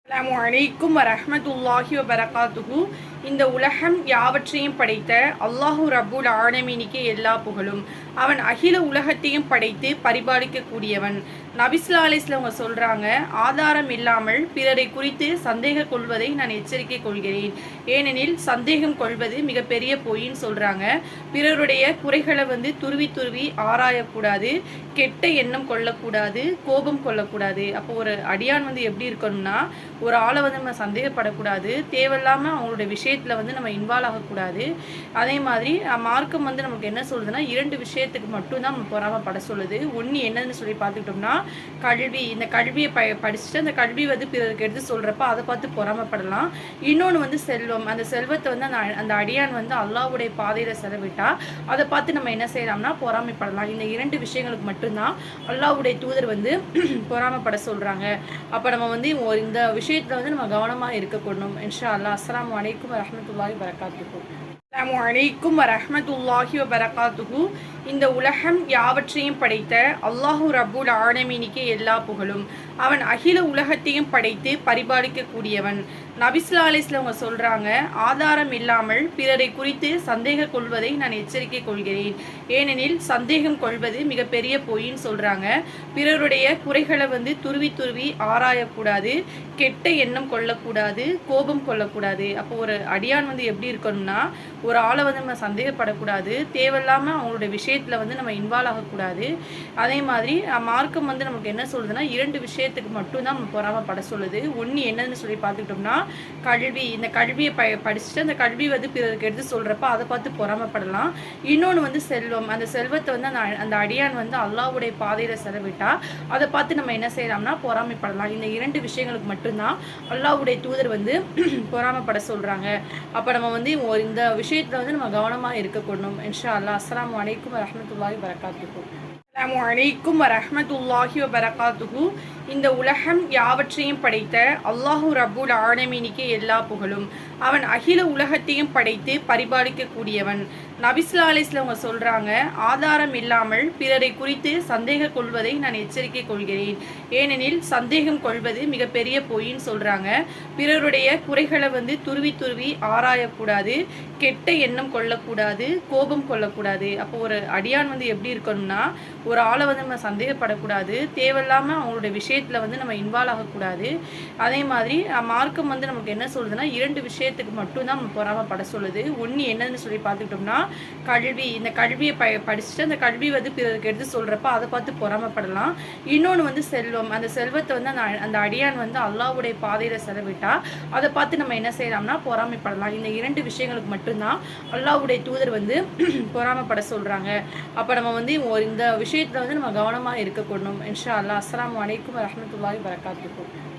அஸ்ஸலாமு அலைக்கும் வரஹ்மத்துல்லாஹி வபரகாத்துஹு. இந்த உலகம் யாவற்றையும் படைத்த அல்லாஹு ரப்புல் ஆலமீனுக்கே எல்லா புகழும். அவன் அகில உலகத்தையும் படைத்து பரிபாலிக்கக்கூடியவன். நபிஸ்ஸல்லல்லாஹு அலைஹி வஸல்லம் அவங்க சொல்றாங்க, ஆதாரம் இல்லாமல் பிறரை குறித்து சந்தேகம் கொள்வதை நான் எச்சரிக்கை கொள்கிறேன். ஏனெனில் சந்தேகம் கொள்வது மிகப்பெரிய பொய்ன்னு சொல்றாங்க. பிறருடைய குறைகளை துருவி துருவி ஆராயக்கூடாது, கெட்ட எண்ணம் கொள்ளக்கூடாது, கோபம் கொள்ளக்கூடாது. அப்போ ஒரு அடியான் எப்படி இருக்கணும்னா, ஒரு ஆளை நம்ம சந்தேகப்படக்கூடாது, தேவையில்லாமல் அவங்களோட விஷயத்தில் நம்ம இன்வால்வ் ஆகக்கூடாது. அதே மாதிரி மார்க்கம் நமக்கு என்ன சொல்லுதுன்னா, 2 விஷயத்துக்கு மட்டும்தான் நம்ம பொறாமப்பட சொல்லுது. ஒன்று என்னன்னு சொல்லி பார்த்துக்கிட்டோம்னா, கல்வி. இந்த கல்வியை படிச்சுட்டு அந்த கல்வி பிறருக்கு எடுத்து சொல்கிறப்ப அதை பார்த்து பொறாமப்படலாம். இன்னொன்று செல்வம். அந்த செல்வத்தை அந்த அடியான் அல்லாஹ்வுடைய பாதையில் செலவிட்டா அதை பார்த்து நம்ம என்ன செய்யலாம்னா பொறாமைப்படலாம். இந்த 2 விஷயங்களுக்கு மட்டும்தான் அல்லாஹ்வுடைய தூதர் பொறாமப்பட சொல்கிறாங்க. அப்போ நம்ம இந்த விஷயத்தில் நம்ம கவனமாக இருக்கக்கூடணும். இன்ஷா அல்லாஹ். அஸ்ஸலாமு அலைக்கும் வரஹ்மத்துல்லாஹி வபரகாத்துஹு. அஸ்ஸலாமு அலைக்கும் வரஹ்மத்துல்லாஹி வபரகாத்துஹு. இந்த உலகம் யாவற்றையும் படைத்த அல்லாஹு ரப்புல் ஆலமீனுக்கே எல்லா புகழும். அவன் அகில உலகத்தையும் படைத்து பரிபாலிக்கக்கூடியவன். நபிஸ்ஸல்லல்லாஹு அலைஹி வஸல்லம் அவங்க சொல்றாங்க, ஆதாரம் இல்லாமல் பிறரை குறித்து சந்தேகம் கொள்வதை நான் எச்சரிக்கை கொள்கிறேன். ஏனெனில் சந்தேகம் கொள்வது மிகப்பெரிய பொய்ன்னு சொல்றாங்க. பிறருடைய குறைகளை துருவி துருவி ஆராயக்கூடாது, கெட்ட எண்ணம் கொள்ளக்கூடாது, கோபம் கொள்ளக்கூடாது. அப்போ ஒரு அடியான் எப்படி இருக்கணும்னா, ஒரு ஆளை நம்ம சந்தேகப்படக்கூடாது, தேவையில்லாமல் அவங்களோட விஷயத்தில் நம்ம இன்வால்வ் ஆகக்கூடாது. அதே மாதிரி மார்க்கம் நமக்கு என்ன சொல்லுதுன்னா, 2 விஷயத்துக்கு மட்டும்தான் நம்ம பொறாமப்பட சொல்லுது. ஒன்று என்னன்னு சொல்லி பார்த்துக்கிட்டோம்னா, கல்வி. இந்த கல்வியை படிச்சுட்டு அந்த கல்வி பிறருக்கு எடுத்து சொல்கிறப்ப அதை பார்த்து பொறாமப்படலாம். இன்னொன்று செல்வம். அந்த செல்வத்தை அந்த அடியான் அல்லாஹ்வுடைய பாதையில் செலவிட்டா அதை பார்த்து நம்ம என்ன செய்யலாம்னா பொறாமைப்படலாம். இந்த 2 விஷயங்களுக்கு மட்டும்தான் அல்லாஹ்வுடைய தூதர் பொறாமப்பட சொல்கிறாங்க. அப்போ நம்ம இந்த விஷயத்தில் நம்ம கவனமாக இருக்கக்கூடணும். இன்ஷா அல்லாஹ். அஸ்ஸலாமு அலைக்கும் வரஹ்மத்துல்லாஹி வபரகாத்துஹு. அஸ்ஸலாமு அலைக்கும் வரஹ்மத்துல்லாஹி வபரகாத்துஹு. இந்த உலகம் யாவற்றையும் படைத்த அல்லாஹு ரப்புல் ஆலமீனுக்கே எல்லா புகழும். அவன் அகில உலகத்தையும் படைத்து பரிபாலிக்கக்கூடியவன். நபிஸ்ஸல்லல்லாஹு அலைஹி வஸல்லம் அவங்க சொல்றாங்க, ஆதாரம் இல்லாமல் பிறரை குறித்து சந்தேகம் கொள்வதை நான் எச்சரிக்கை கொள்கிறேன். ஏனெனில் சந்தேகம் கொள்வது மிகப்பெரிய பொய்ன்னு சொல்றாங்க. பிறருடைய குறைகளை துருவி துருவி ஆராயக்கூடாது, கெட்ட எண்ணம் கொள்ளக்கூடாது, கோபம் கொள்ளக்கூடாது. அப்போ ஒரு அடியான் எப்படி இருக்கணும்னா, ஒரு ஆளை நம்ம சந்தேகப்படக்கூடாது, தேவையில்லாமல் அவங்களோட விஷயத்தில் நம்ம இன்வால்வ் ஆகக்கூடாது. அதே மாதிரி மார்க்கம் நமக்கு என்ன சொல்லுதுன்னா, 2 விஷயத்துக்கு மட்டும்தான் நம்ம பொறாமப்பட சொல்லுது. ஒன்று என்னன்னு சொல்லி பார்த்துக்கிட்டோம்னா, கல்வி. இந்த கல்வியை படிச்சுட்டு அந்த கல்வி பிறருக்கு எடுத்து சொல்கிறப்ப அதை பார்த்து பொறாமப்படலாம். இன்னொன்று செல்வம். அந்த செல்வத்தை அந்த அடியான் அல்லாஹ்வுடைய பாதையில் செலவிட்டா அதை பார்த்து நம்ம என்ன செய்யலாம்னா பொறாமைப்படலாம். இந்த 2 விஷயங்களுக்கு மட்டும்தான் அல்லாஹ்வுடைய தூதர் பொறாமப்பட சொல்கிறாங்க. அப்போ நம்ம இந்த விஷயத்தில் நம்ம கவனமாக இருக்கக்கூடணும். இன்ஷா அல்லாஹ். அஸ்ஸலாமு அலைக்கும் வரஹ்மத்துல்லாஹி வபரகாத்துஹு.